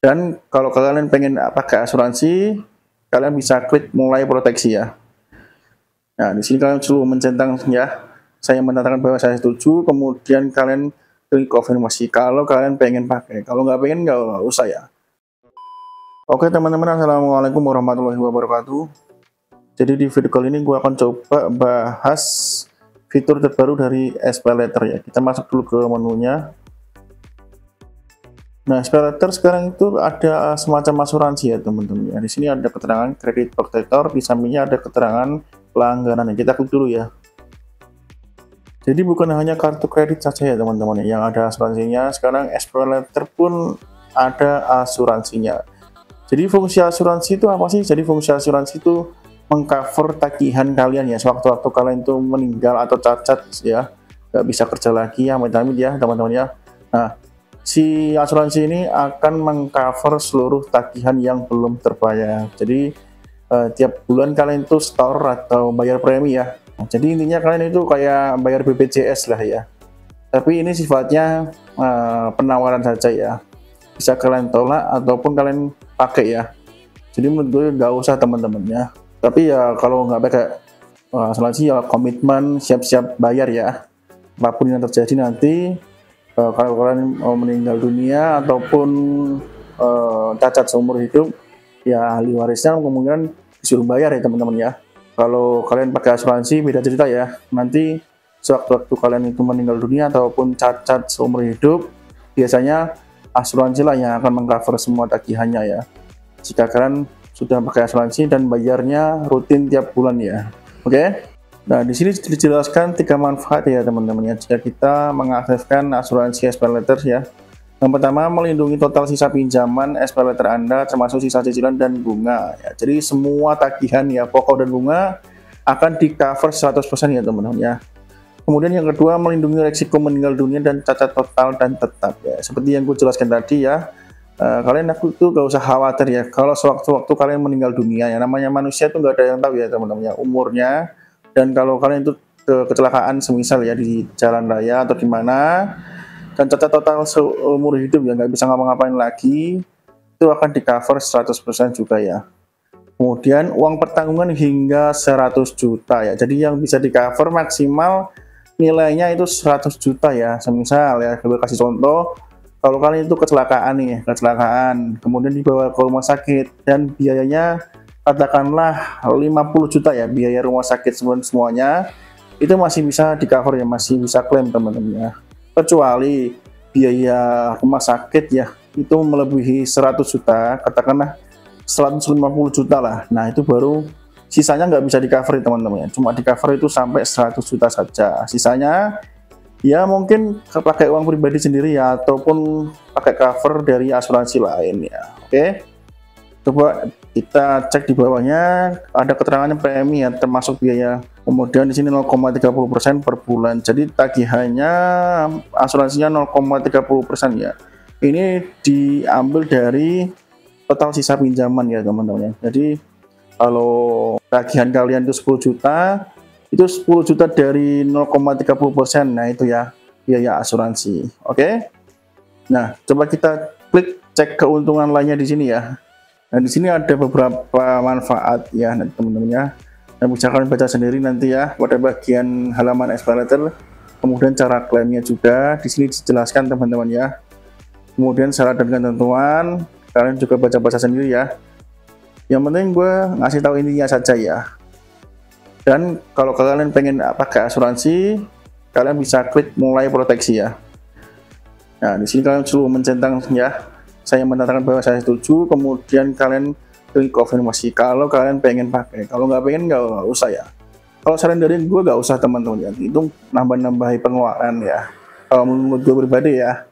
Dan kalau kalian pengen pakai asuransi, kalian bisa klik mulai proteksi ya. Nah, di sini kalian perlu mencentang ya. Saya menyatakan bahwa saya setuju, kemudian kalian klik konfirmasi kalau kalian pengen pakai. Kalau nggak pengen nggak usah ya. Oke teman-teman, assalamualaikum warahmatullahi wabarakatuh. Jadi di video kali ini gue akan coba bahas fitur terbaru dari SPayLater ya. Kita masuk dulu ke menunya. Nah, SPayLater sekarang itu ada semacam asuransi ya teman-teman. Ya, di sini ada keterangan kredit protector, di sampingnya ada keterangan pelanggaran. Kita klik dulu ya. Jadi bukan hanya kartu kredit saja ya teman-teman yang ada asuransinya. Sekarang SPayLater pun ada asuransinya. Jadi fungsi asuransi itu apa sih? Jadi fungsi asuransi itu mengcover tagihan kalian ya sewaktu-waktu kalian itu meninggal atau cacat ya, nggak bisa kerja lagi ya, amit-amit ya teman-teman ya. Nah, si asuransi ini akan mengcover seluruh tagihan yang belum terbayar. Jadi tiap bulan kalian itu store atau bayar premi ya. Nah, jadi intinya kalian itu kayak bayar BPJS lah ya. Tapi ini sifatnya penawaran saja ya. Bisa kalian tolak ataupun kalian pakai ya. Jadi menurut gue nggak usah teman-teman ya. Tapi ya kalau nggak pakai asuransi ya komitmen siap-siap bayar ya. Apapun yang terjadi nanti kalau kalian meninggal dunia ataupun cacat seumur hidup ya ahli warisnya kemungkinan disuruh bayar ya teman-teman ya. Kalau kalian pakai asuransi beda cerita ya. Nanti sewaktu-waktu kalian itu meninggal dunia ataupun cacat seumur hidup, biasanya asuransi lah yang akan mengcover semua tagihannya ya. Jika kalian sudah pakai asuransi dan bayarnya rutin tiap bulan ya. Oke. Nah, di sini dijelaskan 3 manfaat ya teman-teman ya jika kita mengaktifkan asuransi SPayLater ya. Yang pertama, melindungi total sisa pinjaman SPayLater Anda termasuk sisa cicilan dan bunga ya. Jadi semua tagihan ya pokok dan bunga akan di cover 100% ya teman-teman ya. Kemudian yang kedua, melindungi risiko meninggal dunia dan cacat total dan tetap ya. Seperti yang gue jelaskan tadi ya, kalian itu gak usah khawatir ya kalau sewaktu-waktu kalian meninggal dunia ya. Namanya manusia itu gak ada yang tahu ya teman-teman ya umurnya. Dan kalau kalian itu kecelakaan semisal ya di jalan raya atau di mana dan cacat total seumur hidup ya nggak bisa ngapa-ngapain lagi, itu akan di cover 100% juga ya. Kemudian uang pertanggungan hingga 100 juta ya. Jadi yang bisa di cover maksimal nilainya itu 100 juta ya. Semisal ya, gue kasih contoh, kalau kalian itu kecelakaan nih, kemudian dibawa ke rumah sakit dan biayanya katakanlah 50 juta ya, biaya rumah sakit semuanya, itu masih bisa di cover ya, masih bisa klaim teman-teman ya. Kecuali biaya rumah sakit ya, itu melebihi 100 juta, katakanlah 150 juta lah. Nah, itu baru sisanya nggak bisa di cover teman-teman ya. Cuma di cover itu sampai 100 juta saja. Sisanya ya mungkin pakai uang pribadi sendiri ya ataupun pakai cover dari asuransi lain ya. Oke. Coba kita cek di bawahnya ada keterangannya premi ya termasuk biaya. Kemudian di sini 0,30% per bulan. Jadi tagihannya asuransinya 0,30% ya. Ini diambil dari total sisa pinjaman ya teman-teman ya. Jadi kalau tagihan kalian itu 10 juta, itu 10 juta dari 0,30%. Nah, itu ya biaya asuransi. Oke. Nah, coba kita klik cek keuntungan lainnya di sini ya. Nah, di sini ada beberapa manfaat ya teman-teman ya. Yang bisa kalian baca sendiri nanti ya pada bagian halaman SPayLater. Kemudian cara klaimnya juga di sini dijelaskan teman-teman ya. Kemudian syarat dan ketentuan kalian juga baca-baca sendiri ya. Yang penting gue ngasih tahu intinya saja ya. Dan kalau kalian pengen pakai asuransi, kalian bisa klik mulai proteksi ya. Nah, di sini kalian perlu mencentang ya. Saya menyatakan bahwa saya setuju, kemudian kalian klik konfirmasi kalau kalian pengen pakai. Kalau nggak pengen nggak usah ya. Kalau saran dari gue nggak usah teman-teman ya. Itu nambah-nambahi pengeluaran ya. Kalau menurut gue pribadi ya.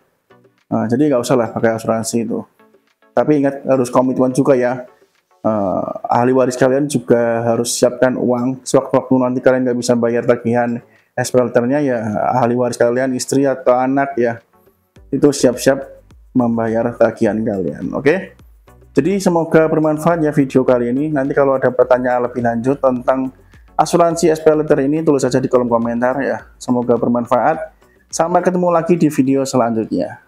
Nah, jadi nggak usah lah pakai asuransi itu. Tapi ingat harus komitmen juga ya. Ahli waris kalian juga harus siapkan uang sewaktu-waktu nanti kalian nggak bisa bayar tagihan SPayLater-nya ya. Ahli waris kalian, istri atau anak ya, itu siap-siap membayar tagihan kalian. Oke. Jadi semoga bermanfaat ya video kali ini. Nanti kalau ada pertanyaan lebih lanjut tentang asuransi SPayLater ini tulis saja di kolom komentar ya. Semoga bermanfaat. Sampai ketemu lagi di video selanjutnya.